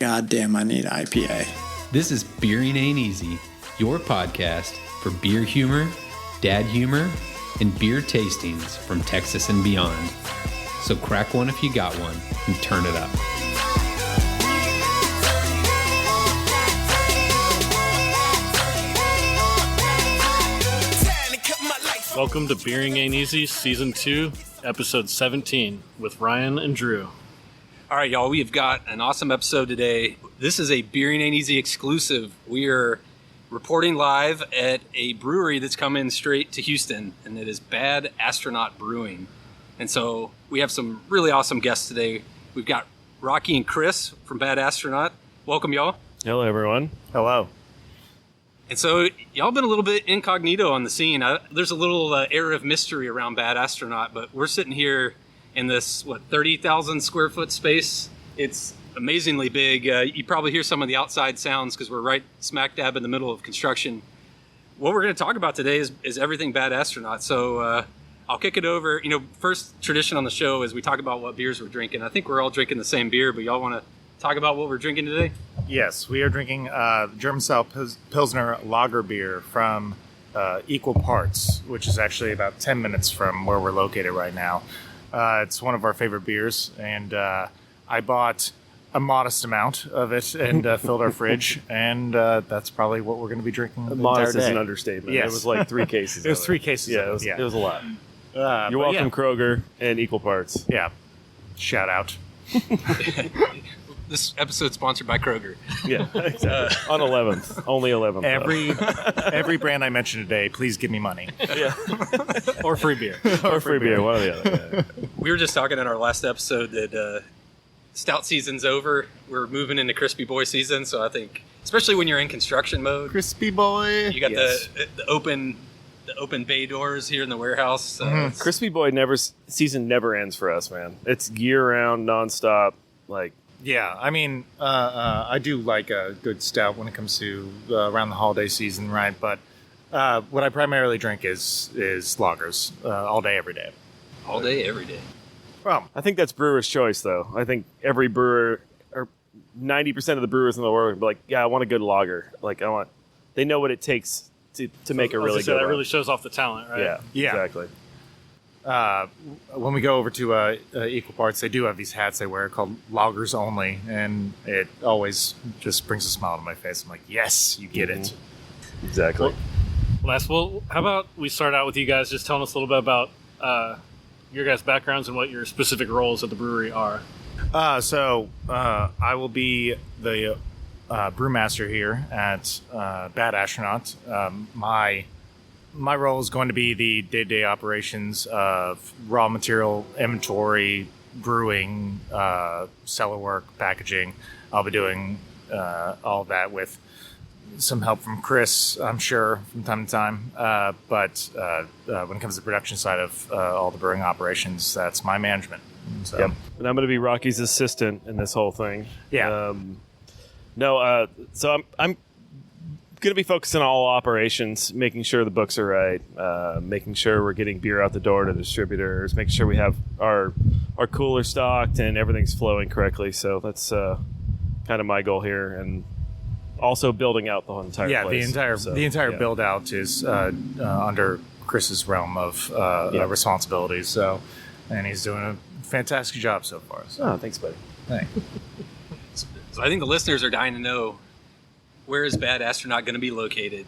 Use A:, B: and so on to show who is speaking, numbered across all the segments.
A: goddamn, I need IPA.
B: This is Beering Ain't Easy, your podcast for beer humor, dad humor, and beer tastings from Texas and beyond. So crack one if you got one and turn it up.
C: Welcome to Beering Ain't Easy, Season 2, Episode 17, with Ryan and Drew.
D: All right, y'all, we've got an awesome episode today. This is a Beering Ain't Easy exclusive. We are reporting live at a brewery that's coming straight to Houston, and it is Bad Astronaut Brewing. And so we have some really awesome guests today. We've got Rocky and Chris from Bad Astronaut. Welcome, y'all.
E: Hello, everyone.
F: Hello.
D: And so y'all been a little bit incognito on the scene. There's a little air of mystery around Bad Astronaut, but we're sitting here in this, 30,000 square foot space. It's amazingly big. You probably hear some of the outside sounds because we're right smack dab in the middle of construction. What we're going to talk about today is everything Bad Astronaut. So I'll kick it over. First tradition on the show is we talk about what beers we're drinking. I think we're all drinking the same beer, but y'all want to talk about what we're drinking today?
F: Yes, we are drinking German-style Pilsner Loggerbier from Equal Parts, which is actually about 10 minutes from where we're located right now. It's one of our favorite beers, and I bought a modest amount of it and filled our fridge, and that's probably what we're going to be drinking.
E: Modest is an understatement.
F: Yes.
E: It was like 3 cases.
F: It was 3 cases.
E: Yeah, it was a lot. You're welcome,
F: yeah.
E: Kroger and Equal Parts.
F: Yeah. Shout out.
D: This episode's sponsored by Kroger.
E: Yeah, exactly. On 11th. Only 11th.
F: Every brand I mentioned today, please give me money.
E: Yeah.
C: Or free beer.
E: Or free beer, one or the other. Yeah.
D: We were just talking in our last episode that stout season's over. We're moving into crispy boy season, so I think, especially when you're in construction mode,
F: Crispy boy.
D: you got
E: Yes.
D: the open bay doors here in the warehouse. So it's-
E: Crispy Boy season never ends for us, man. It's year-round, nonstop. Like,
F: Yeah, I mean, I do like a good stout when it comes to around the holiday season, right? But what I primarily drink is lagers all day, every day.
D: all day, every day.
F: Well,
E: I think that's brewer's choice, though. I think every brewer, or 90% of the brewers in the world, would be like, yeah, I want a good lager. Like, they know what it takes to make a really good
C: That
E: one.
C: really shows off the talent, right?
E: Yeah,
F: Yeah.
E: exactly.
F: when we go over to Equal Parts, they do have these hats they wear called Loggers Only, and it always just brings a smile to my face. I'm like, yes, you get it.
E: Exactly.
C: Well, how about we start out with you guys just telling us a little bit about your guys' backgrounds and what your specific roles at the brewery are.
F: So I will be the brewmaster here at Bad Astronaut. My role is going to be the day-to-day operations of raw material inventory, brewing, cellar work, packaging. I'll be doing all that with some help from Chris, I'm sure, from time to time. But when it comes to the production side of all the brewing operations, that's my management. So,
E: Yep. And I'm going to be Rocky's assistant in this whole thing.
F: Yeah.
E: So I'm going to be focusing on all operations, making sure the books are right, making sure we're getting beer out the door to distributors, making sure we have our cooler stocked and everything's flowing correctly. So that's kind of my goal here, and also building out the whole entire place.
F: The entire build out is under Chris's realm of responsibilities. So, and he's doing a fantastic job so far. So.
E: Oh, thanks, buddy.
F: Thanks.
D: So I think the listeners are dying to know, where is Bad Astronaut going to be located?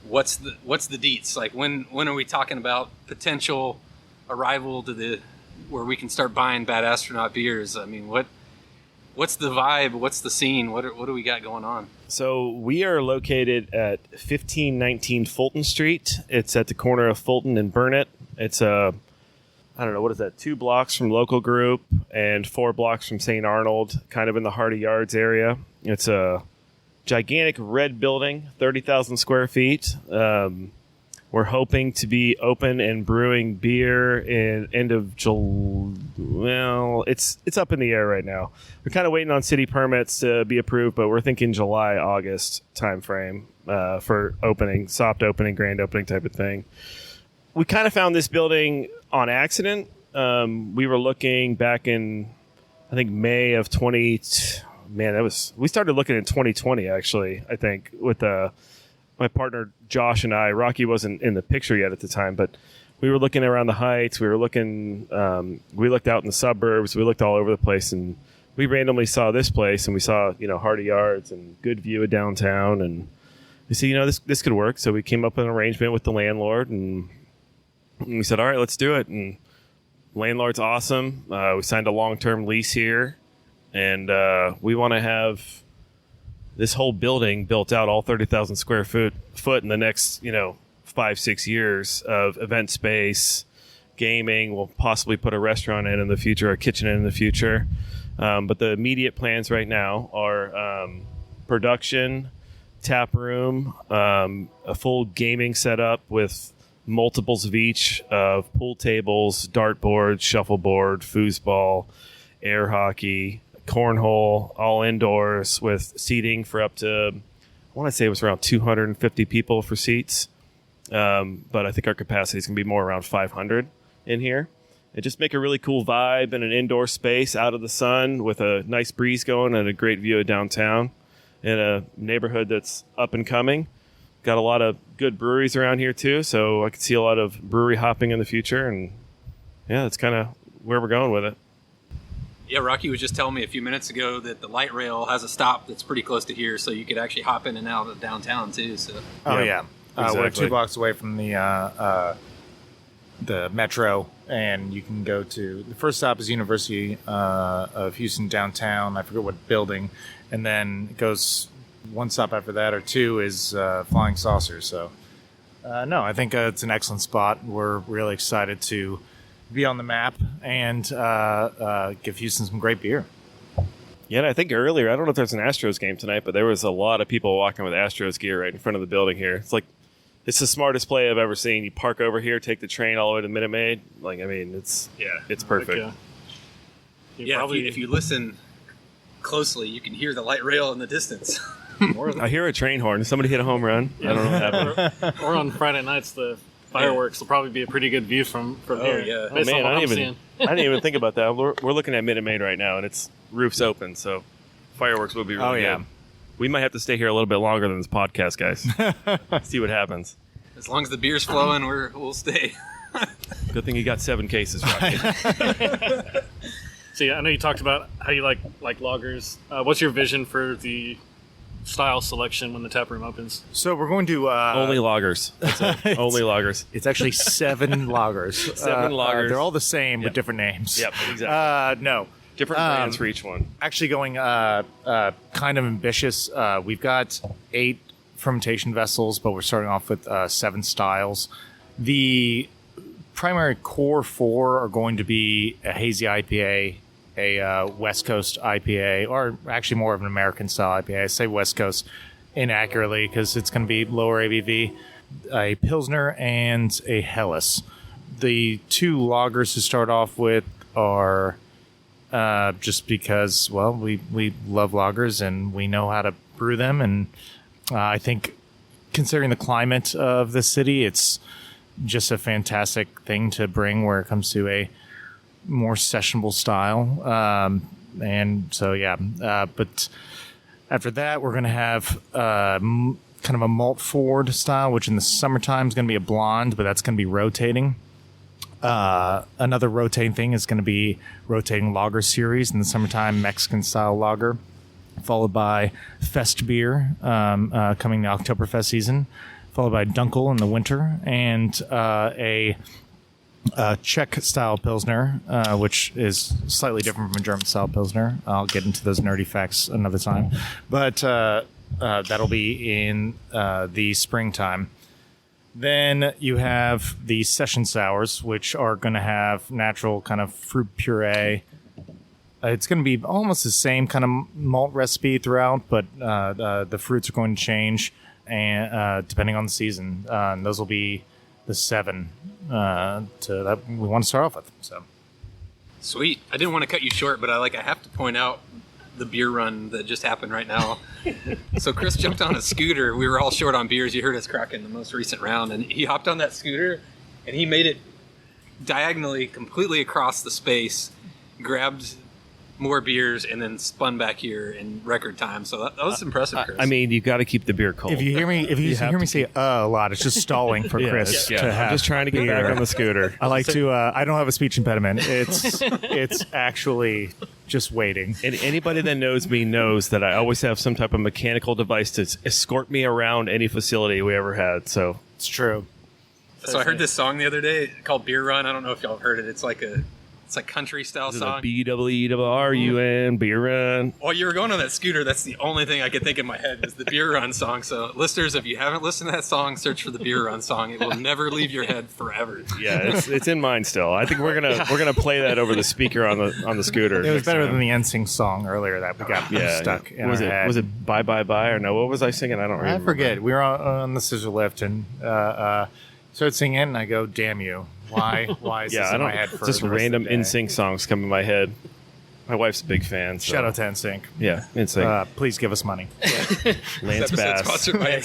D: What's the deets? Like when are we talking about potential arrival to where we can start buying Bad Astronaut beers? I mean, what's the vibe? What's the scene? What do we got going on?
E: So we are located at 1519 Fulton Street. It's at the corner of Fulton and Burnett. It's I don't know, what is that, 2 blocks from Local Group and 4 blocks from St. Arnold, kind of in the Hardy Yards area. It's a gigantic red building, 30,000 square feet. We're hoping to be open and brewing beer in end of July. Well, it's up in the air right now. We're kind of waiting on city permits to be approved, but we're thinking July, August timeframe for opening, soft opening, grand opening type of thing. We kind of found this building on accident. We were looking back in, I think, May of man, we started looking in 2020, actually, I think, with my partner Josh and I. Rocky wasn't in the picture yet at the time, but we were looking around the Heights. We looked out in the suburbs. We looked all over the place, and we randomly saw this place, and we saw, Hardy Yards and good view of downtown, and we said, this could work. So we came up with an arrangement with the landlord, and we said, all right, let's do it. And landlord's awesome. We signed a long-term lease here, and we want to have this whole building built out, all 30,000 square foot in the next, 5-6 years of event space, gaming. We'll possibly put a restaurant in the future, a kitchen in the future. But the immediate plans right now are production, tap room, a full gaming setup with multiples of each of pool tables, dartboard, shuffleboard, foosball, air hockey, cornhole, all indoors with seating for up to, I want to say it was around 250 people for seats. But I think our capacity is going to be more around 500 in here. And just make a really cool vibe in an indoor space out of the sun with a nice breeze going and a great view of downtown in a neighborhood that's up and coming. Got a lot of good breweries around here too, so I could see a lot of brewery hopping in the future. And yeah, that's kind of where we're going with it.
D: Yeah, Rocky was just telling me a few minutes ago that the light rail has a stop that's pretty close to here, so you could actually hop in and out of downtown too. So.
F: Oh yeah,
E: exactly.
F: We're 2 blocks away from the metro, and you can go to the first stop is University of Houston downtown. I forget what building, and then it goes one stop after that or two is Flying Saucers. So no, I think it's an excellent spot. We're really excited to be on the map and give Houston some great beer.
E: Yeah, and I think earlier, I don't know if there's an Astros game tonight, but there was a lot of people walking with Astros gear right in front of the building here. It's the smartest play I've ever seen. You park over here, take the train all the way to Minute Maid. It's perfect.
D: If you listen closely, you can hear the light rail in the distance.
E: I hear a train horn. Somebody hit a home run. Yeah. I don't know what happened.
C: Or on Friday nights, the fireworks will probably be a pretty good view from here.
D: Yeah.
E: Oh, man, I didn't even think about that. We're looking at Minute Maid right now, and it's roof's open, so fireworks will be really good. We might have to stay here a little bit longer than this podcast, guys. See what happens.
D: As long as the beer's flowing, we'll stay.
E: Good thing you got 7 cases, Rocky.
C: So yeah, I know you talked about how you like lagers. What's your vision for the style selection when the tap room opens?
F: So we're going to
E: only lagers. Only lagers.
F: It's actually 7 lagers.
E: 7 lagers.
F: They're all the same with different names.
E: Yep, exactly.
F: No.
E: Different brands for each one.
F: Actually going kind of ambitious. We've got 8 fermentation vessels, but we're starting off with 7 styles. The primary core 4 are going to be a hazy IPA, a West Coast IPA, or actually more of an American style IPA. I say West Coast inaccurately because it's going to be lower ABV, a Pilsner, and a Helles. The 2 lagers to start off with are just because, well, we love lagers and we know how to brew them. And I think considering the climate of the city, it's just a fantastic thing to bring where it comes to a more sessionable style. And so, yeah. But after that, we're going to have kind of a malt forward style, which in the summertime is going to be a blonde, but that's going to be rotating. Another rotating thing is going to be rotating lager series in the summertime, Mexican style lager, followed by Fest beer coming the Oktoberfest season, followed by Dunkel in the winter, and a Czech style Pilsner, which is slightly different from a German style Pilsner. I'll get into those nerdy facts another time, but that'll be in the springtime. Then you have the session sours, which are going to have natural kind of fruit puree. It's going to be almost the same kind of malt recipe throughout, but the fruits are going to change, and depending on the season. And those will be the 7 that we want to start off with. So
D: Sweet. I didn't want to cut you short, but I have to point out the beer run that just happened right now. So Chris jumped on a scooter. We were all short on beers. You heard us cracking the most recent round, and he hopped on that scooter and he made it diagonally completely across the space, grabbed more beers and then spun back here in record time. So that was impressive, Chris.
E: I mean, you got to keep the beer cold.
F: If you hear me, hear me say a lot, it's just stalling for Chris to have.
E: I'm just trying to get back on the scooter.
F: I like to. I don't have a speech impediment. It's actually just waiting.
E: And anybody that knows me knows that I always have some type of mechanical device to escort me around any facility we ever had. So
F: It's true.
D: So I heard this song the other day called Beer Run. I don't know if y'all have heard it. It's like country style song.
E: BWRUN, beer run.
D: While you were going on that scooter, that's the only thing I could think in my head is the Beer Run song. So listeners, if you haven't listened to that song, search for the Beer Run song. It will never leave your head forever.
E: Yeah, it's in mine still. I think we're gonna play that over the speaker on the scooter.
F: It was better than the NSYNC song earlier that we got stuck in
E: was
F: our
E: it
F: head.
E: Was it Bye Bye Bye or no? What was I singing? I don't remember.
F: I forget. We were on the scissor lift and started singing, and I go, "Damn you! Why is this in my head?" For
E: Just
F: the rest
E: random
F: of the day?
E: NSYNC songs come in my head. My wife's a big fan. So.
F: Shout out to NSYNC.
E: Yeah, NSYNC.
F: Please give us money.
E: Lance
D: This episode's
E: Bass.
D: sponsored by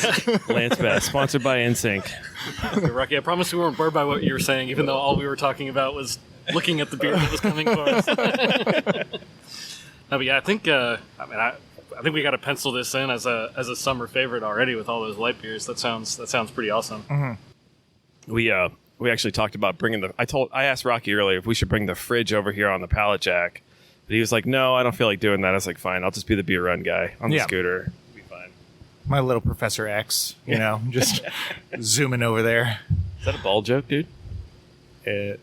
E: Lance Bass, sponsored by NSYNC.
C: Okay, Rocky, I promise we weren't bored by what you were saying, even though all we were talking about was looking at the beer that was coming for us. No, but yeah, I think we got to pencil this in as a summer favorite already with all those light beers. That sounds pretty awesome.
F: Mm-hmm.
E: We actually talked about bringing I asked Rocky earlier if we should bring the fridge over here on the pallet jack, but he was like, "No, I don't feel like doing that." I was like, "Fine, I'll just be the beer run guy on the scooter. It'll be fine."
F: My little Professor X, just zooming over there.
E: Is that a ball joke, dude?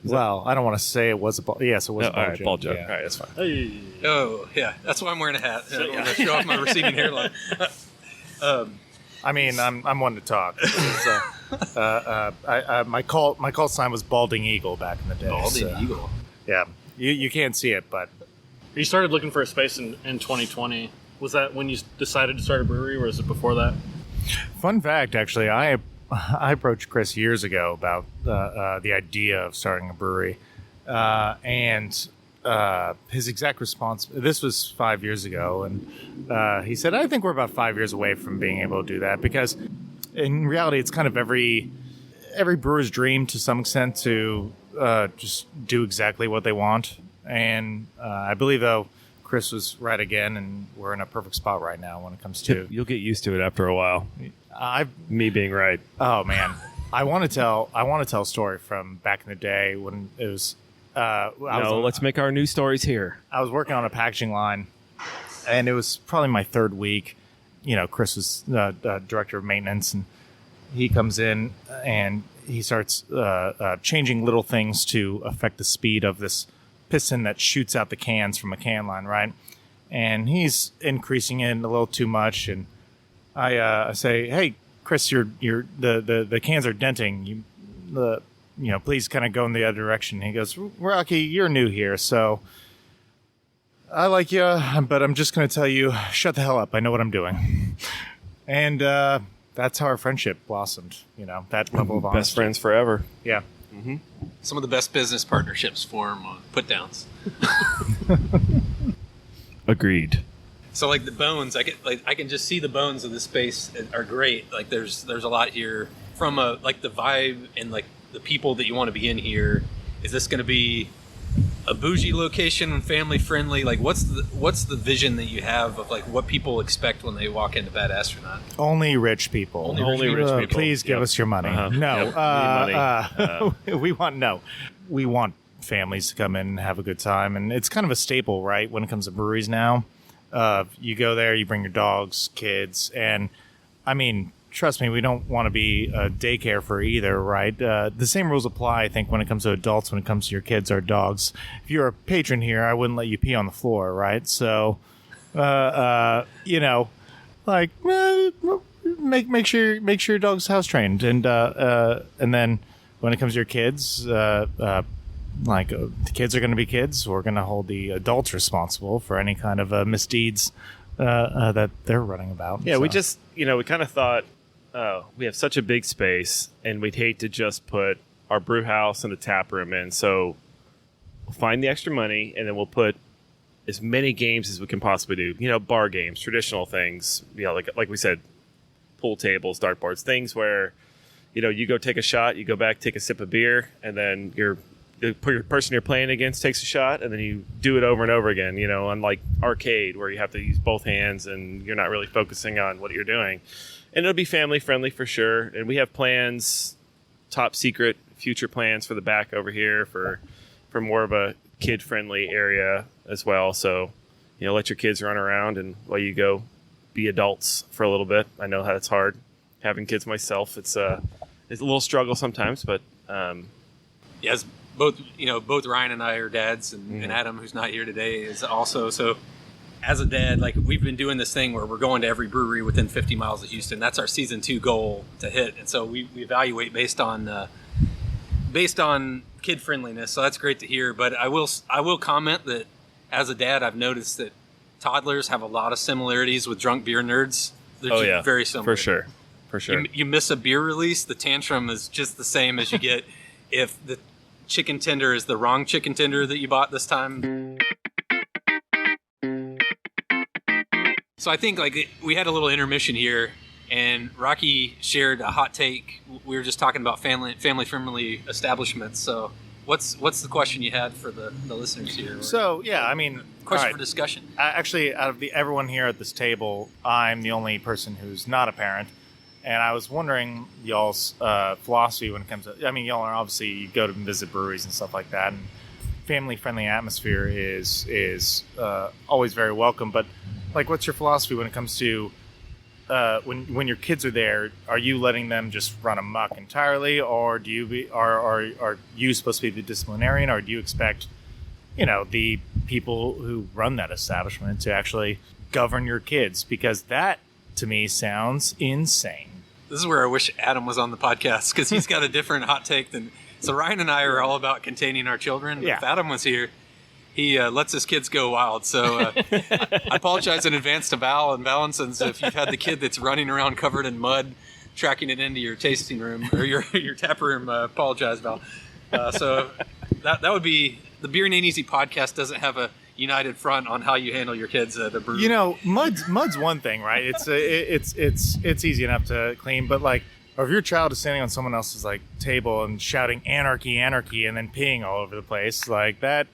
F: Well, I don't want to say it was a ball. Yes, it was a ball joke.
E: Ball joke.
F: Yeah.
E: All right, that's fine.
C: Hey.
D: Oh, yeah. That's why I'm wearing a hat. I don't want to show off my receding hairline.
F: I mean, I'm one to talk. My call sign was Balding Eagle back in the day.
D: Balding Eagle.
F: Yeah, you can't see it, but
C: You started looking for a space in 2020. Was that when you decided to start a brewery, or was it before that?
F: fun fact, actually, I approached Chris years ago about the idea of starting a brewery, and his exact response. This was 5 years ago, and he said, "I think we're about 5 years away from being able to do that," because in reality, it's kind of every brewer's dream to some extent to just do exactly what they want. And I believe, though, Chris was right again, and we're in a perfect spot right now when it comes to.
E: You'll get used to it after a while. Me being right.
F: Oh man, I want to tell a story from back in the day when it was.
E: Let's make our news stories here.
F: I was working on a packaging line, and it was probably my third week. Chris was director of maintenance, and he comes in and he starts changing little things to affect the speed of this piston that shoots out the cans from a can line, right? And he's increasing it a little too much, and I say, "Hey, Chris, the cans are denting. Please kind of go in the other direction." He goes, "Rocky, you're new here, so I like you, but I'm just going to tell you, shut the hell up. I know what I'm doing." And that's how our friendship blossomed. That level of honesty.
E: Best friends forever.
F: Yeah.
D: Some of the best business partnerships form on put-downs.
E: Agreed.
D: So like the bones, I can just see the bones of the space are great. Like there's a lot here from the vibe and like the people that you want to be in here. Is this going to be a bougie location and family friendly? Like what's the vision that you have of like what people expect when they walk into Bad Astronaut?
F: Only rich people.
E: Only rich people.
F: Please give us your money. No. We want families to come in and have a good time, and it's kind of a staple, right? When it comes to breweries now, you go there, you bring your dogs, kids, and I mean, trust me, we don't want to be a daycare for either, right? The same rules apply, I think, when it comes to adults, when it comes to your kids or dogs. If you're a patron here, I wouldn't let you pee on the floor, right? So, make sure your dog's house trained, and then when it comes to your kids, the kids are going to be kids. We're going to hold the adults responsible for any kind of misdeeds that they're running about.
E: Yeah,
F: so.
E: we just, we kind of thought, we have such a big space, and we'd hate to just put our brew house and a tap room in. So we'll find the extra money, and then we'll put as many games as we can possibly do. Bar games, traditional things. Like we said, pool tables, dartboards, things where, you go take a shot, you go back, take a sip of beer, and then you're the person you're playing against takes a shot, and then you do it over and over again, unlike arcade where you have to use both hands and you're not really focusing on what you're doing. And it'll be family friendly for sure. And we have plans, top secret future plans for the back over here for more of a kid friendly area as well. So, let your kids run around and while you go be adults for a little bit. I know how it's hard having kids myself. It's a little struggle sometimes, but
D: Yes, both Ryan and I are dads, and Adam, who's not here today, is also. So as a dad, like, we've been doing this thing where we're going to every brewery within 50 miles of Houston. That's our season 2 goal to hit. And so we evaluate based on kid friendliness. So that's great to hear. But I will comment that as a dad, I've noticed that toddlers have a lot of similarities with drunk beer nerds. They're very similar.
E: For sure.
D: You miss a beer release, the tantrum is just the same as you get if the chicken tender is the wrong chicken tender that you bought this time. So I think we had a little intermission here, and Rocky shared a hot take. We were just talking about family friendly establishments. So what's the question you had for the listeners here?
F: So yeah, I mean,
D: question for discussion.
F: Actually, out of everyone here at this table, I'm the only person who's not a parent. And I was wondering y'all's philosophy when it comes to, I mean, y'all are obviously, you go to visit breweries and stuff like that, and family-friendly atmosphere is always very welcome. But, what's your philosophy when it comes to when your kids are there? Are you letting them just run amok entirely, or are you supposed to be the disciplinarian, or do you expect, the people who run that establishment to actually govern your kids? Because that, to me, sounds insane.
D: This is where I wish Adam was on the podcast, because he's got a different hot take than. So Ryan and I are all about containing our children.
F: Yeah.
D: If Adam was here, he lets his kids go wild. So I apologize in advance to Val and Valinsons if you've had the kid that's running around covered in mud, tracking it into your tasting room or your tap room. Apologize, Val. So that would be the Beer Ain't Easy podcast. Doesn't have a united front on how you handle your kids at a brewery.
F: Mud's one thing, right? It's easy enough to clean, but or if your child is standing on someone else's table and shouting anarchy, anarchy, and then peeing all over the place, that,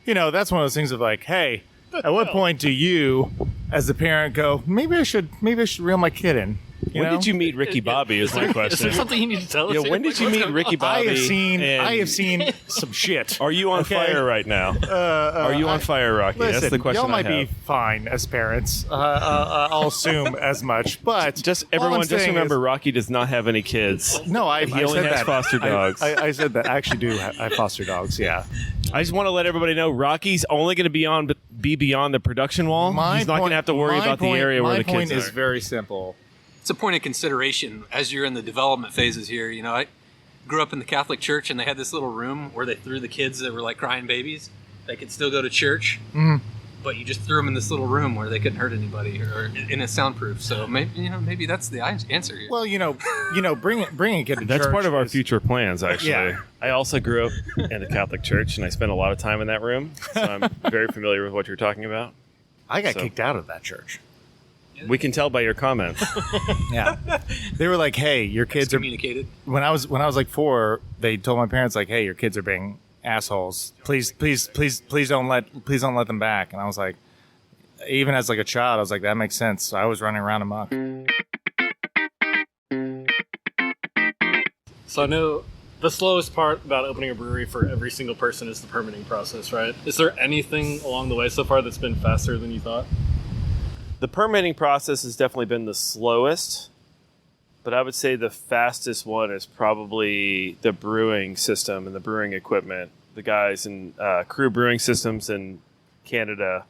F: that's one of those things of hey, at what point do you, as the parent, go, maybe I should reel my kid in?
E: When did you meet Ricky Bobby is my question.
C: Is there something you need to tell us?
E: Yeah, when did you meet Ricky Bobby?
F: I have seen some shit.
E: Are you on fire right now? Are you on fire, Rocky?
F: Listen,
E: that's the question
F: y'all might be fine as parents. I'll assume as much. But
E: just remember, Rocky does not have any kids.
F: No,
E: he only has foster dogs.
F: I said that. I actually do have foster dogs, yeah.
E: I just want to let everybody know Rocky's only going to be beyond the production wall. He's not going to have to worry about the area where the kids are.
F: My point is very simple.
D: It's a point of consideration as you're in the development phases here. I grew up in the Catholic Church, and they had this little room where they threw the kids that were crying babies. They could still go to church, but you just threw them in this little room where they couldn't hurt anybody, or in a soundproof. So maybe that's the answer here.
F: Well, bring a kid to
E: that's
F: church.
E: part of our future plans, actually.
F: Yeah.
E: I also grew up in the Catholic Church, and I spent a lot of time in that room, so I'm very familiar with what you're talking about.
F: I got kicked out of that church.
E: We can tell by your comments.
F: Yeah, they were like, "Hey, your kids are."
D: Communicated.
F: When I was 4, they told my parents "Hey, your kids are being assholes. Please don't let them back." And I was like, even as a child, I was like, that makes sense. So I was running around amok.
C: So I know the slowest part about opening a brewery for every single person is the permitting process, right? Is there anything along the way so far that's been faster than you thought?
E: The permitting process has definitely been the slowest, but I would say the fastest one is probably the brewing system and the brewing equipment. The guys in Cru Brewing Systems in Canada,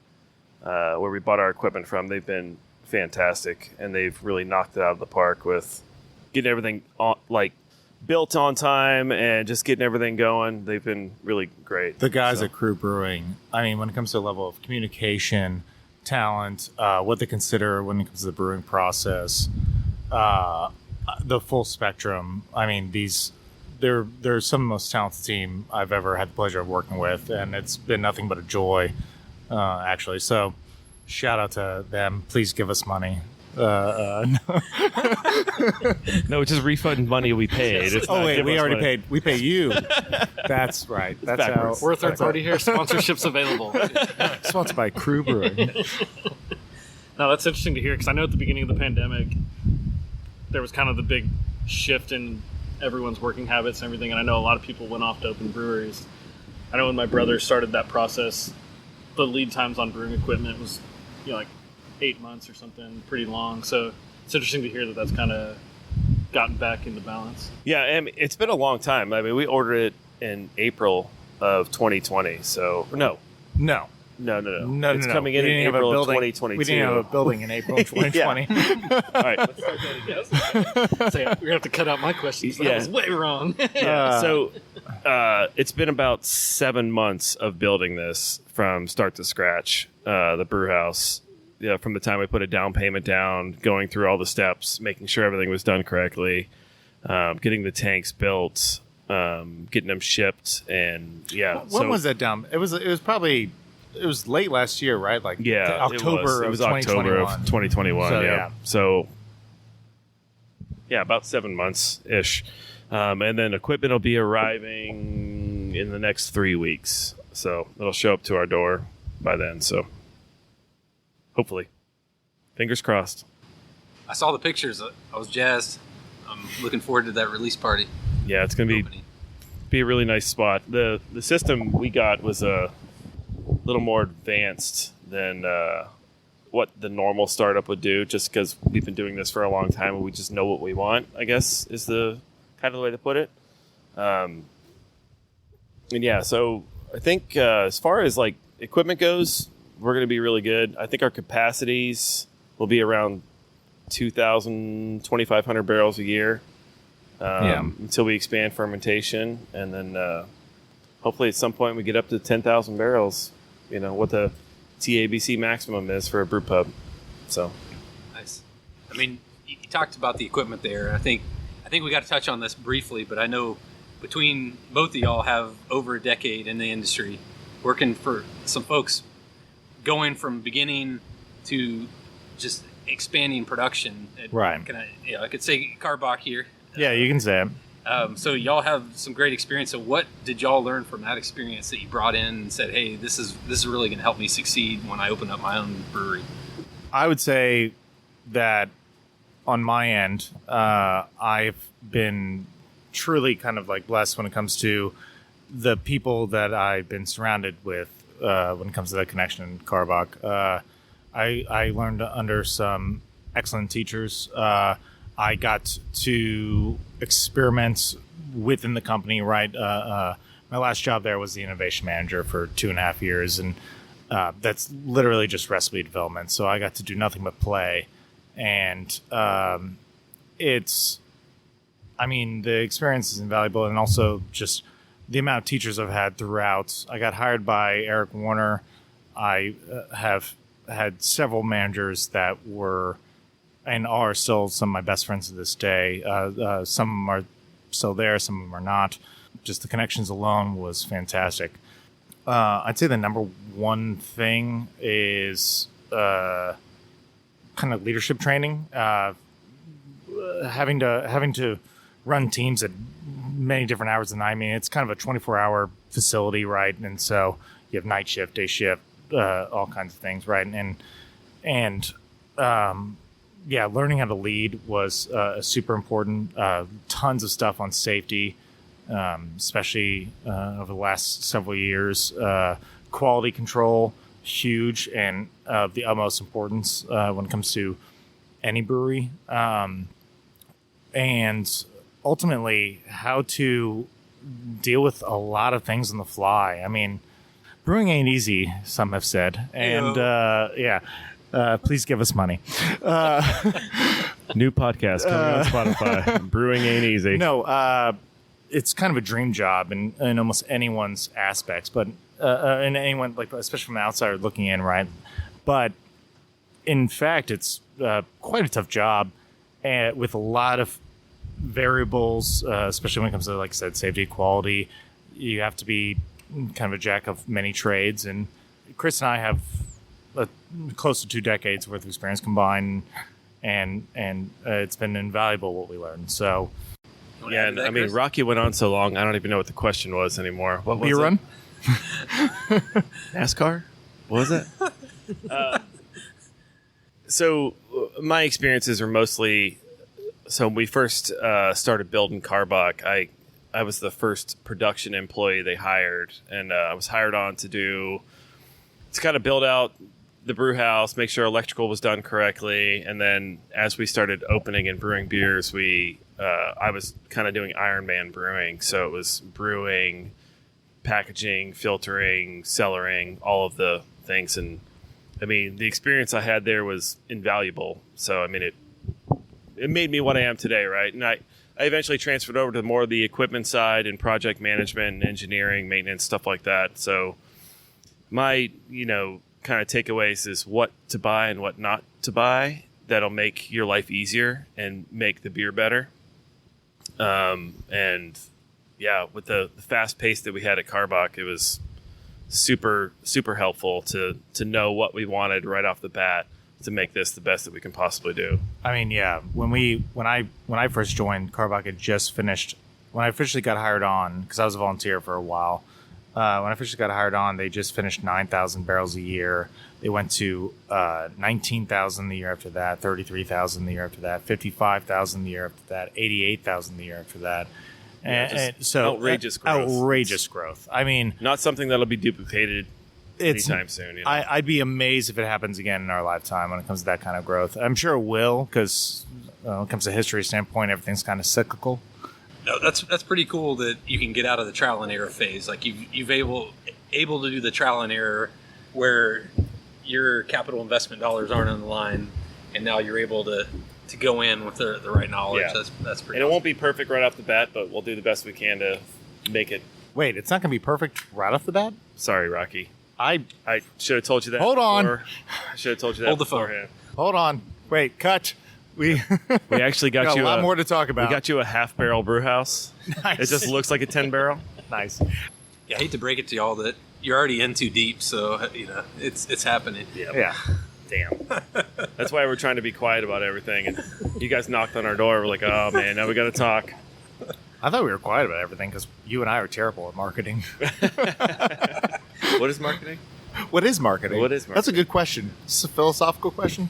E: where we bought our equipment from, they've been fantastic, and they've really knocked it out of the park with getting everything built on time and just getting everything going. They've been really great.
F: The guys at Cru Brewing, I mean, when it comes to the level of communication, talent, what they consider when it comes to the brewing process, the full spectrum. I mean, they're some of the most talented team I've ever had the pleasure of working with, and it's been nothing but a joy, actually. So, shout out to them. Please give us money. No.
E: No, just refund money we paid. It's
F: Oh
E: not
F: wait,
E: give
F: we
E: us
F: already
E: money.
F: paid. We pay you. That's right. That's how.
E: backwards.
C: We're a third party here. Sponsorships available.
F: Sponsored by Cru Brewing.
C: No, that's interesting to hear because I know at the beginning of the pandemic, there was kind of the big shift in everyone's working habits and everything, and I know a lot of people went off to open breweries. I know when my brother started that process, the lead times on brewing equipment was, like 8 months or something, pretty long. So it's interesting to hear that that's kind of gotten back into balance.
E: Yeah, and it's been a long time. I mean, we ordered it in April of 2020. So no.
F: No.
E: It's coming in April of 2022.
F: We didn't have a building in April of 2020.
E: All right, let's start that again.
C: So we're going to have to cut out my questions. That was way wrong.
E: So it's been about 7 months of building this from start to scratch, the brew house. Yeah, from the time we put a down payment down, going through all the steps, making sure everything was done correctly, getting the tanks built, getting them shipped, and
F: When was that down? It was probably late last year, right? Like October.
E: It was
F: of
E: October of 2021.
F: So,
E: So about 7 months ish, and then equipment will be arriving in the next 3 weeks. So it'll show up to our door by then. So hopefully, fingers crossed.
D: I saw the pictures. I was jazzed. I'm looking forward to that release party.
E: Yeah, it's going to be a really nice spot. The system we got was a little more advanced than what the normal startup would do, just because we've been doing this for a long time and we just know what we want, I guess, is the kind of the way to put it. And yeah, so I think as far as like equipment goes, we're going to be really good. I think our capacities will be around 2,000, 2,500 barrels a year until we expand fermentation. And then hopefully at some point we get up to 10,000 barrels, what the TABC maximum is for a brew pub. So
D: nice. I mean, you talked about the equipment there. I think we got to touch on this briefly, but I know between both of y'all have over a decade in the industry, working for some folks, going from beginning to just expanding production.
F: Right.
D: I could say Karbach here.
F: Yeah, you can say it.
D: So y'all have some great experience. So what did y'all learn from that experience that you brought in and said, hey, this is really going to help me succeed when I open up my own brewery?
F: I would say that on my end, I've been truly kind of like blessed when it comes to the people that I've been surrounded with when it comes to that connection in Karbach. I learned under some excellent teachers. I got to experiment within the company, right? My last job there was the innovation manager for 2.5 years, and that's literally just recipe development. So I got to do nothing but play. And the experience is invaluable, and also just the amount of teachers I've had throughout. I got hired by Eric Warner. I have had several managers that were and are still some of my best friends to this day. Some of them are still there, some of them are not. Just the connections alone was fantastic. I'd say the number one thing is kind of leadership training. Having to run teams at many different hours than I mean, it's kind of a 24-hour facility, right? And so you have night shift, day shift, all kinds of things, right? And learning how to lead was super important. Tons of stuff on safety, especially over the last several years. Quality control, huge, and of the utmost importance when it comes to any brewery. And ultimately, how to deal with a lot of things on the fly. I mean, brewing ain't easy, some have said. And please give us money.
E: new podcast coming on Spotify. Brewing ain't easy.
F: No, it's kind of a dream job in almost anyone's aspects, but in anyone, like especially from the outsider looking in, right? But in fact, it's quite a tough job, and with a lot of variables, especially when it comes to, like I said, safety, quality. You have to be kind of a jack of many trades, and Chris and I have close to 2 decades worth of experience combined, and it's been invaluable what we learned. So
E: Yeah, and I mean, Rocky went on so long, I don't even know what the question was anymore. What was
F: beer
E: it?
F: run.
E: NASCAR? What was it? So my experiences are mostly, so when we first started building Karbach, I was the first production employee they hired, and I was hired on to kind of build out the brew house, make sure electrical was done correctly, and then as we started opening and brewing beers, I was kind of doing Iron Man brewing, so it was brewing, packaging, filtering, cellaring, all of the things. And I mean, the experience I had there was invaluable. So I mean, it made me what I am today, right? And I eventually transferred over to more of the equipment side and project management and engineering, maintenance, stuff like that. So my, kind of takeaways is what to buy and what not to buy that'll make your life easier and make the beer better. And yeah, with the fast pace that we had at Karbach, it was super, super helpful to know what we wanted right off the bat to make this the best that we can possibly do.
F: I mean, yeah, when I first joined, Karbach had just finished. When I officially got hired on, because I was a volunteer for a while, when I officially got hired on, they just finished 9,000 barrels a year. They went to 19,000 the year after that, 33,000 the year after that, 55,000 the year after that, 88,000 the year after that. And so
E: outrageous growth.
F: Outrageous growth. I mean,
E: not something that'll be duplicated anytime soon.
F: I'd be amazed if it happens again in our lifetime when it comes to that kind of growth. I'm sure it will, because when it comes to history standpoint, everything's kind of cyclical.
D: No, that's pretty cool that you can get out of the trial and error phase. Like you've able to do the trial and error where your capital investment dollars aren't on the line, and now you're able to go in with the right knowledge.
E: Yeah.
D: That's pretty.
E: And it won't be perfect right off the bat, but we'll do the best we can to make it.
F: Wait, it's not going to be perfect right off the bat?
E: Sorry, Rocky.
F: I
E: should have told you that.
F: Hold on.
E: I should have told you that.
D: Hold the phone.
E: beforehand.
F: Hold on. Wait, cut. We
E: actually got you
F: a lot more to talk about.
E: We got you a half barrel brew house.
F: Nice.
E: It just looks like a 10 barrel.
F: Nice.
D: Yeah, I hate to break it to y'all that you're already in too deep, so it's happening.
F: Yeah.
E: Damn. That's why we're trying to be quiet about everything. And you guys knocked on our door. We're like, oh man, now we got to talk.
F: I thought we were quiet about everything because you and I are terrible at marketing.
E: What is marketing?
F: What is marketing?
E: What is marketing?
F: That's a good question. It's a philosophical question.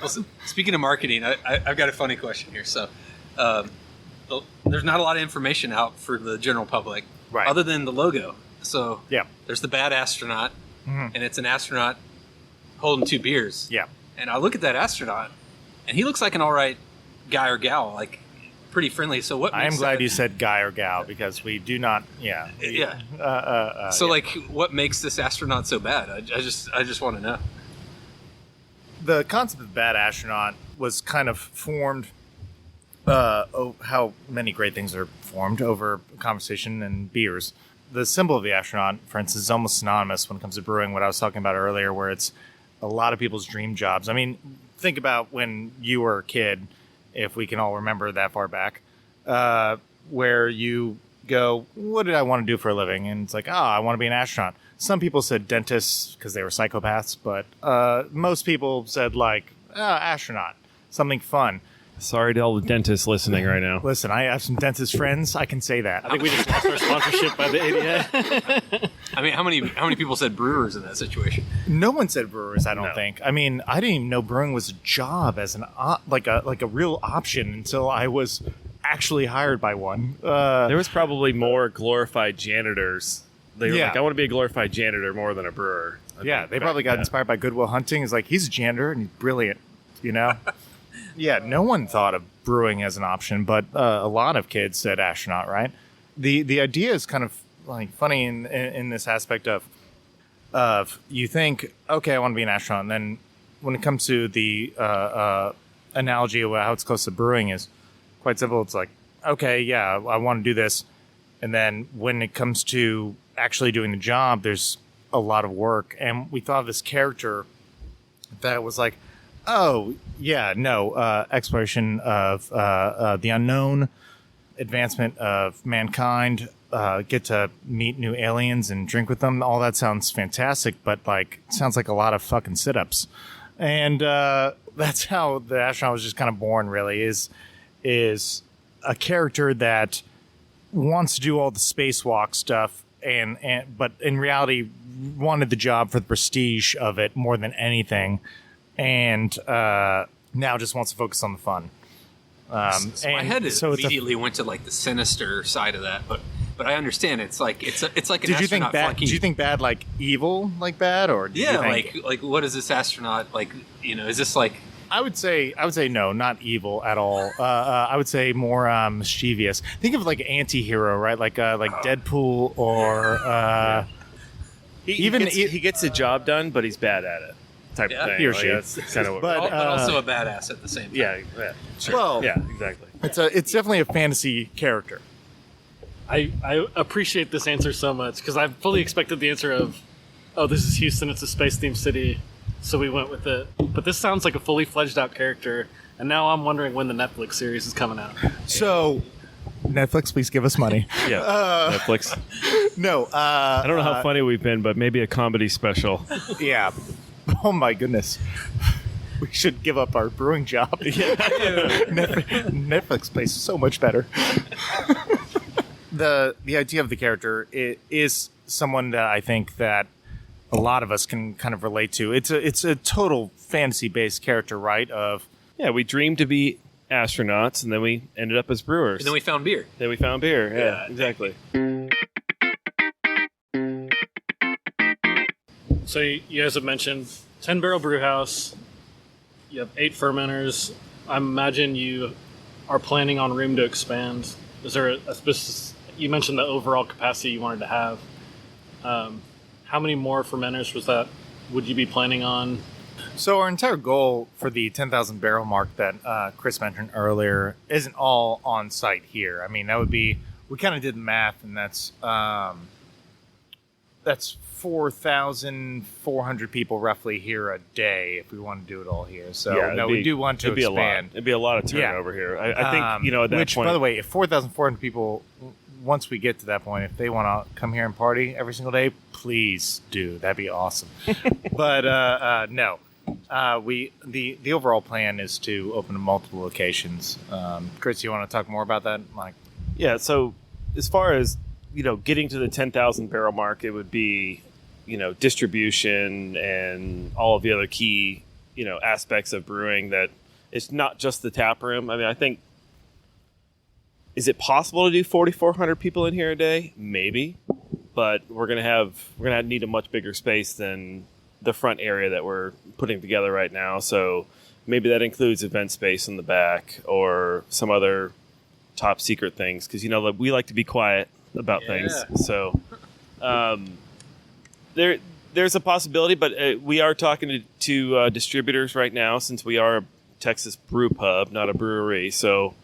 D: Well, speaking of marketing, I've got a funny question here. So, there's not a lot of information out for the general public,
F: Right.
D: other than the logo. So,
F: Yeah.
D: there's the Bad Astronaut,
F: Mhm.
D: and it's an astronaut holding two beers.
F: Yeah.
D: And I look at that astronaut, and he looks like an all right guy or gal, like pretty friendly. So what?
F: I am
D: makes
F: glad
D: that-
F: you said guy or gal because we do not. Yeah.
D: Yeah.
F: yeah.
D: So, like, what makes this astronaut so bad? I just want to know.
F: The concept of Bad Astronaut was kind of formed. How many great things are formed over conversation and beers. The symbol of the astronaut, for instance, is almost synonymous when it comes to brewing. What I was talking about earlier, where it's a lot of people's dream jobs. I mean, think about when you were a kid, if we can all remember that far back, where you go, what did I want to do for a living? And it's like, I want to be an astronaut. Some people said dentists because they were psychopaths, but most people said, like, astronaut, something fun.
E: Sorry to all the dentists listening right now.
F: Listen, I have some dentist friends. I can say that.
G: I think we just lost our sponsorship by the ADA.
D: I mean, how many people said brewers in that situation?
F: No one said brewers, I don't
E: No.
F: think. I mean, I didn't even know brewing was a job as like a real option until I was actually hired by one.
E: There was probably more glorified janitors. They were
F: Yeah.
E: like, I want to be a glorified janitor more than a brewer.
F: Yeah, they probably got inspired by Goodwill Hunting. It's like, he's a janitor and he's brilliant, you know? Yeah, no one thought of brewing as an option, but a lot of kids said astronaut, right? The idea is kind of like funny in this aspect of you think, okay, I want to be an astronaut, and then when it comes to the analogy of how it's close to brewing is quite simple. It's like, okay, yeah, I want to do this, and then when it comes to actually doing the job, there's a lot of work, and we thought of this character that was like, oh, yeah, no, exploration of the unknown, advancement of mankind, get to meet new aliens and drink with them. All that sounds fantastic, but, like, it sounds like a lot of fucking sit-ups. And the astronaut was just kind of born. Really, is a character that wants to do all the spacewalk stuff, but in reality wanted the job for the prestige of it more than anything, and now just wants to focus on the fun.
D: So my head immediately went to like the sinister side of that, but I understand it's like an astronaut flunky.
F: Did you think bad like evil like bad, or did you think,
D: like what is this astronaut like? Is this like?
F: I would say no, not evil at all. I would say more mischievous. Think of like an anti-hero, right? Like Deadpool or
E: he gets the job done, but he's bad at it. Type of thing.
F: He or she.
E: That's kind of what.
D: But also a badass at the same time.
E: Yeah, sure.
F: Well,
E: yeah, exactly.
F: It's definitely a fantasy character.
C: I appreciate this answer so much because I fully expected the answer of, oh, this is Houston, it's a space-themed city, so we went with it. But this sounds like a fully fledged out character, and now I'm wondering when the Netflix series is coming out.
F: So, Netflix, please give us money.
E: Yeah, Netflix.
F: No,
E: I don't know how funny we've been, but maybe a comedy special.
F: Yeah. Oh my goodness. We should give up our brewing job. Netflix plays so much better. The idea of the character is someone that I think that a lot of us can kind of relate to. It's a total fantasy-based character, right?
E: We dreamed to be astronauts, and then we ended up as brewers.
D: And then we found beer.
E: Yeah, exactly.
C: So you guys have mentioned 10-barrel brew house. You have 8 fermenters. I imagine you are planning on room to expand. Is there a specific? You mentioned the overall capacity you wanted to have. How many more fermenters would you be planning on?
F: So our entire goal for the 10,000 barrel mark that Chris mentioned earlier isn't all on site here. I mean, that would be, we kind of did the math, and that's 4,400 people roughly here a day if we want to do it all here. So we do want to expand.
E: It'd be a lot of turnover here. I think, at that point.
F: By the way, if 4,400 people, once we get to that point, if they want to come here and party every single day, please do. That'd be awesome. But no. The overall plan is to open multiple locations. Chris, you want to talk more about that?
E: Yeah, so as far as getting to the 10,000 barrel mark, it would be distribution and all of the other key aspects of brewing. That it's not just the tap room. I mean, I think, is it possible to do 4,400 people in here a day? Maybe, but we're gonna need a much bigger space than the front area that we're putting together right now. So maybe that includes event space in the back or some other top secret things, because we like to be quiet about things. So there's a possibility, but we are talking to distributors right now, since we are a Texas brew pub, not a brewery. So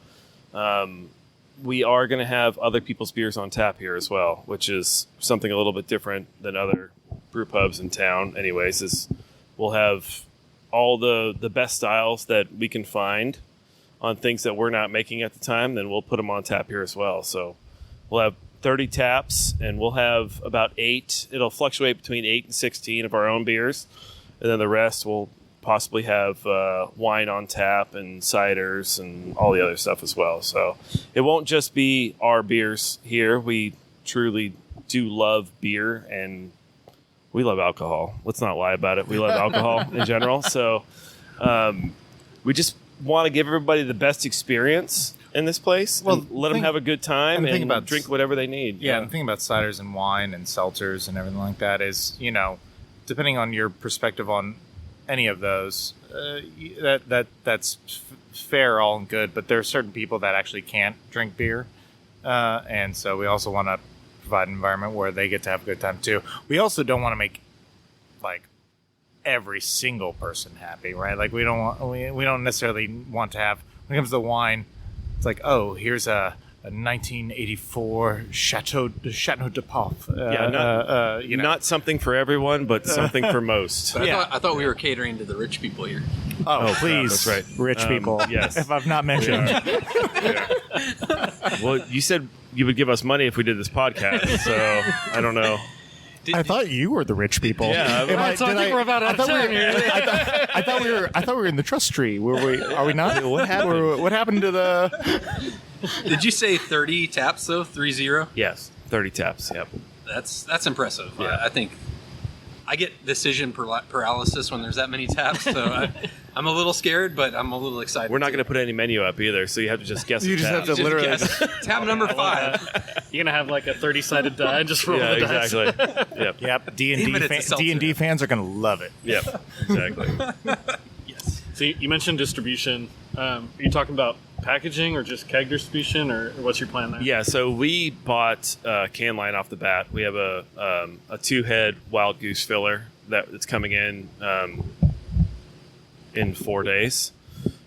E: we are going to have other people's beers on tap here as well, which is something a little bit different than other brew pubs in town. Anyways, is we'll have all the best styles that we can find on things that we're not making at the time. Then we'll put them on tap here as well. So we'll have 30 taps, and we'll have about 8. It'll fluctuate between 8 and 16 of our own beers, and then the rest will possibly have wine on tap and ciders and all the other stuff as well. So it won't just be our beers here. We truly do love beer, and we love alcohol. Let's not lie about it. We love alcohol in general. So we just want to give everybody the best experience in this place. Well, let them have a good time and drink whatever they need.
F: Yeah, and the thing about ciders and wine and seltzers and everything like that is, depending on your perspective on any of those, that's fair, all and good. But there are certain people that actually can't drink beer, and so we also want to provide an environment where they get to have a good time too. We also don't want to make every single person happy, right? Like we don't necessarily want to have, when it comes to wine, it's like, oh, here's a 1984 Chateau de Pop.
E: Not something for everyone, but something for most.
D: But I thought we were catering to the rich people here.
F: Oh, please.
E: That's right.
F: Rich people.
E: Yes.
F: If I've not mentioned.
E: Well, you said you would give us money if we did this podcast, so I don't know.
F: I thought you were the rich people.
E: Yeah,
C: So I think we're about out of time here.
F: I thought we were in the trust tree. Are we not?
E: What happened?
F: What happened to the?
D: Did you say 30 taps though? 30?
E: Yes, 30 taps. Yep.
D: That's impressive.
E: Yeah.
D: I think I get decision paralysis when there's that many taps, so I'm a little scared, but I'm a little excited.
E: We're not going to put any menu up either, so you have to just guess.
F: You
E: the
F: just have
E: taps.
F: to literally.
D: Guess. Tab number 5.
C: You're gonna have like a 30-sided die and just roll
E: Yeah,
C: the dice.
E: exactly. Yep.
F: Yep.
D: Damn it, it's a seltzer.
F: D&D fans are gonna love it.
E: Yep. Exactly.
D: Yes.
C: So you mentioned distribution. Are you talking about packaging or just keg distribution, or what's your plan there?
E: Yeah, so we bought a can line off the bat. We have a 2-head wild goose filler that's coming in 4 days.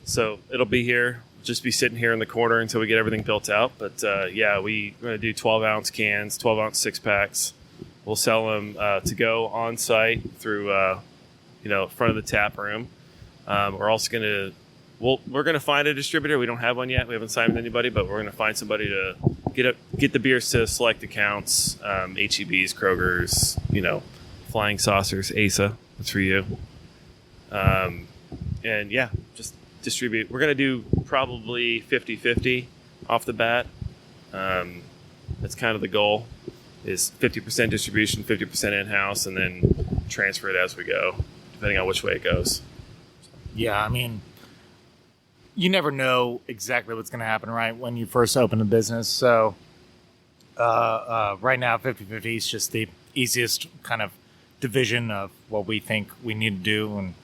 E: So it'll be here, just be sitting here in the corner until we get everything built out. But yeah, we're going to do 12-ounce cans, 12-ounce 6-packs. We'll sell them to go on site through front of the tap room. We're also going to we're going to find a distributor. We don't have one yet. We haven't signed with anybody, but we're going to find somebody to get the beers to select accounts, HEBs, Kroger's, Flying Saucers, ASA. That's for you. And yeah, just distribute. We're going to do probably 50-50 off the bat. That's kind of the goal, is 50% distribution, 50% in-house, and then transfer it as we go, depending on which way it goes.
F: Yeah, I mean, you never know exactly what's going to happen, right, when you first open a business. So right now, 50-50 is just the easiest kind of division of what we think we need to do. And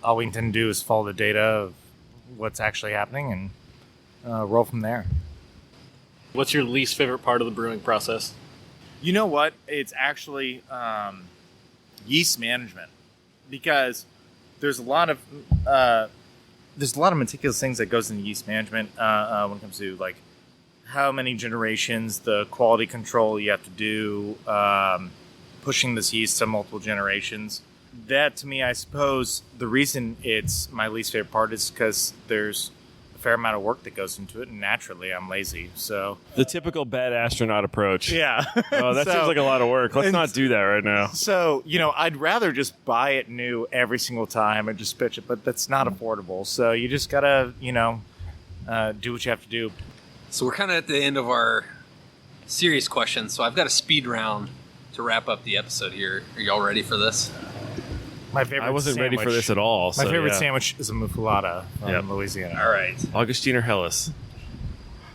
F: all we intend to do is follow the data of what's actually happening and roll from there.
C: What's your least favorite part of the brewing process?
H: You know what? It's actually yeast management, because there's a lot of meticulous things that goes into yeast management when it comes to like how many generations, the quality control you have to do, pushing this yeast to multiple generations. That, to me, I suppose the reason it's my least favorite part is because there's a fair amount of work that goes into it, and naturally I'm lazy. So
E: The typical bad astronaut approach.
F: yeah.
E: Oh, that seems like a lot of work. Let's not do that right now.
F: So, I'd rather just buy it new every single time and just pitch it, but that's not affordable. So you just gotta, do what you have to do.
D: So we're kind of at the end of our serious questions, so I've got a speed round to wrap up the episode here. Are y'all ready for this?
F: My favorite
E: I wasn't ready for this at all.
F: My favorite
E: yeah.
F: sandwich is a muffalata from Louisiana.
D: All right.
E: Augustiner Helles.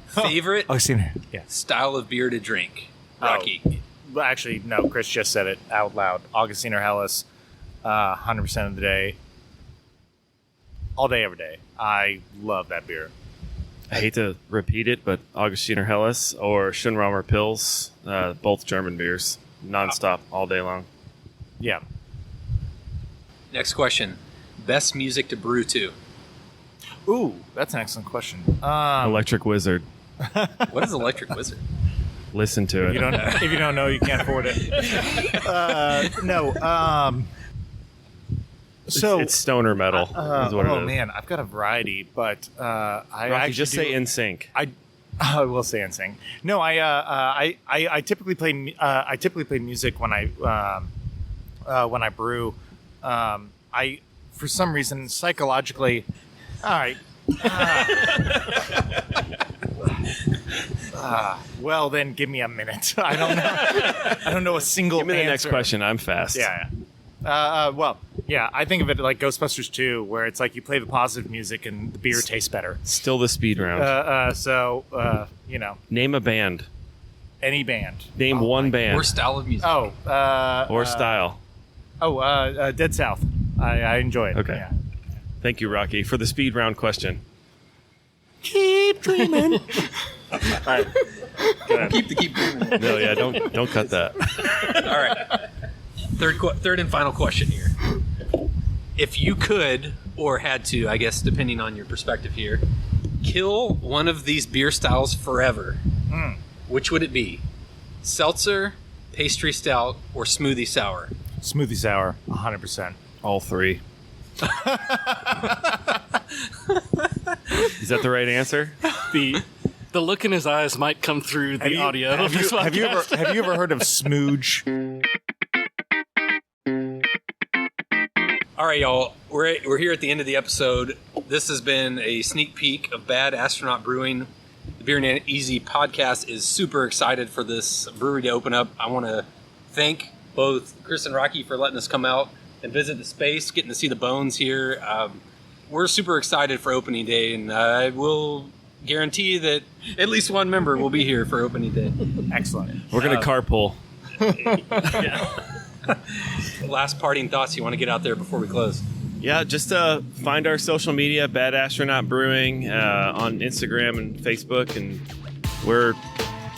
D: Favorite
F: Oh, I've seen it. Yeah.
D: style of beer to drink? Rocky.
F: Well, actually, no. Chris just said it out loud. Augustiner Helles, 100% of the day, all day, every day. I love that beer.
E: I hate to repeat it, but Augustiner Helles or Schonramer Pils, both German beers, nonstop, all day long.
F: Yeah.
D: Next question. Best music to brew to?
F: Ooh, that's an excellent question.
E: Electric Wizard.
D: What is Electric Wizard?
E: Listen to it.
F: If you don't know, you can't afford it. No. So
E: it's stoner metal. Is what it is.
F: man, I've got a variety, but I
E: Rocky,
F: actually
E: just say NSYNC.
F: I will say NSYNC. No, I typically play music when I brew. I, for some reason, psychologically, all right. Well, then give me a minute. I don't know. I don't know a single.
E: Give me the
F: answer.
E: next question. I'm fast.
F: Yeah. Well, yeah. I think of it like Ghostbusters 2, where it's like you play the positive music and the beer tastes better.
E: Still the speed round.
F: So
E: Name a band.
F: any band.
E: Name one band.
D: Or style of music?
E: or style.
F: Dead South. I enjoy it.
E: Okay.
F: Yeah.
E: Thank you, Rocky, for the speed round question.
F: Keep dreaming.
E: All right. Go ahead.
D: Keep moving.
E: No, yeah, don't cut that.
D: All right. Third and final question here. If you could, or had to, I guess, depending on your perspective here, kill one of these beer styles forever, which would it be? Seltzer, pastry stout, or smoothie sour?
F: Smoothie sour, 100%.
E: All three. Is that the right answer?
F: The
C: The look in his eyes might come through the audio.
F: Have you ever heard of smooge?
D: All right, y'all. We're here at the end of the episode. This has been a sneak peek of Bad Astronaut Brewing. The Beer and Easy podcast is super excited for this brewery to open up. I want to thank both Chris and Rocky for letting us come out and visit the space, getting to see the bones here. We're super excited for opening day, and I will guarantee that at least one member will be here for opening day.
F: Excellent.
E: We're going to carpool.
D: Last parting thoughts you want to get out there before we close?
E: Yeah, just find our social media, Bad Astronaut Brewing, on Instagram and Facebook, and we're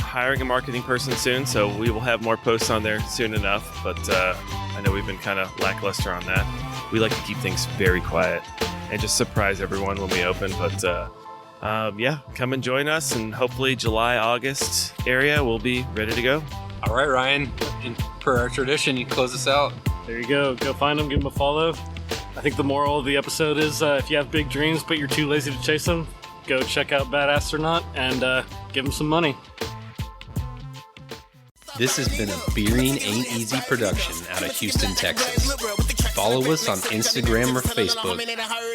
E: hiring a marketing person soon, so we will have more posts on there soon enough, but I know we've been kind of lackluster on that. We like to keep things very quiet and just surprise everyone when we open, but yeah, come and join us, and hopefully July, August area will be ready to go.
D: All right, Ryan, per our tradition, you close us out.
C: There you go. Go find them, give them a follow. I think the moral of the episode is if you have big dreams but you're too lazy to chase them, go check out Bad Astronaut and give them some money.
B: This has been a Beering Ain't Easy production out of Houston, Texas. Follow us on Instagram or Facebook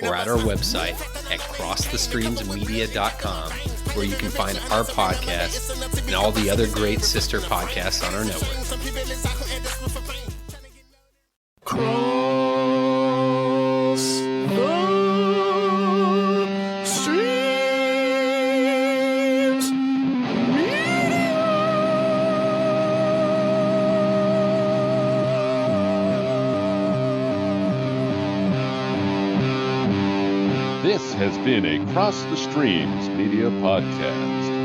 B: or at our website at crossthestreamsmedia.com, where you can find our podcast and all the other great sister podcasts on our network.
I: This has been a Cross the Streams Media Podcast.